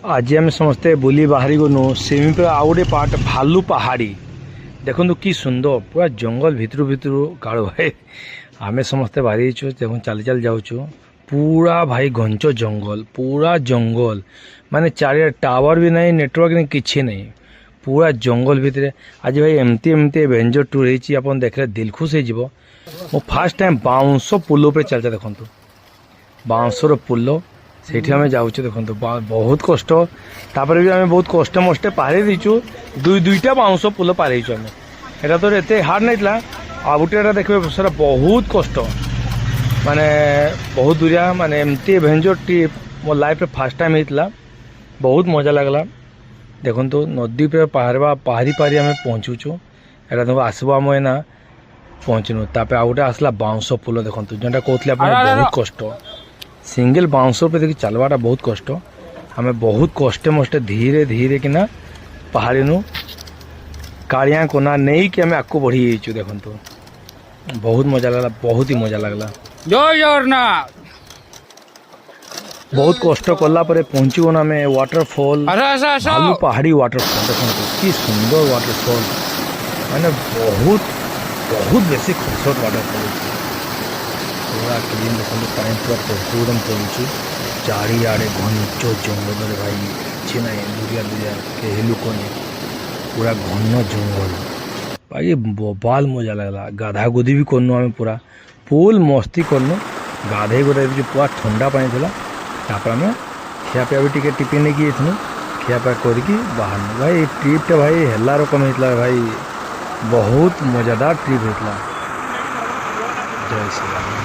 आज आम समस्ते बुली बाहरी गनु स्विमिंग पूल आउ गोटे पार्ट भालू पहाड़ी देखो कि सुंदर पूरा जंगल भितर भितर काड़ भाई आमे समस्ते बाहरी देखो चली चली जाऊँ पूरा भाई घंच जंगल पूरा जंगल माने चार टावर भी नहीं नेटवर्क नहीं किसी नहीं पूरा जंगल भितर आज भाई एमती एमती एडवेंचर टूर होती देखले दिल खुश हो फास्ट टाइम बाउंस पुल पर चलता देखो बाउंसर पुल से जाऊँ देखो बहुत कष्ट तापर भी आम बहुत कष्ट मष्टे पारे दीचु दुईटा बाउंस पुल पारे आम एटा तो एत हार्ड नहीं आ गोटे देखिए सर बहुत कष्ट माने बहुत दूरिया माने एमती एडवेंचर ट्रिप मो लाइफ फास्ट टाइम होता बहुत मजा लगला देखो नदी पे पहाड़वा पहाड़ी पारी आम पहुँचुचु एटा तुम आसब आम एना पहुँचनु तापर आ गोटे आसला बाउंस पुल देखो जोटा कहते बहुत कष्ट सिंगल बाउंस पे देखिए चलवाटा बहुत कष्ट आम बहुत कष्टे मष्टे धीरे धीरे किना पहाड़ी नु कालिया कोना नहीं कि आम आगू बढ़ी जाइए देखो बहुत मजा लगला बहुत ही मजा लगला जय जगन्नाथ बहुत कष्ट कला पहुंची गो आम वाटरफॉल भालू पहाड़ी वाटरफॉल देखो कि सुंदर वाटरफॉल माने बहुत बहुत बेसी खूबसूरत वाटरफॉल पूरा क्लीन देखो पानी पूरा एकदम पड़ू चारिआड़े घंच जंगल भाई किसी ना दूरिया दूरिया के लुक पूरा घन जंगल भाई बबाल मजा लगला गाधा गुधी भी करनु आम पूरा फुल मस्ती करनु गाधे गोधे भी पूरा ठंडा पानी था तापर आम खियापिया भी टिके टिफिन नहीं जाइनु खियापिया करके बाहर भाई ट्रिपटा भाई हेला रकम होता भाई बहुत मजादार ट्रिप होता जय श्री राम।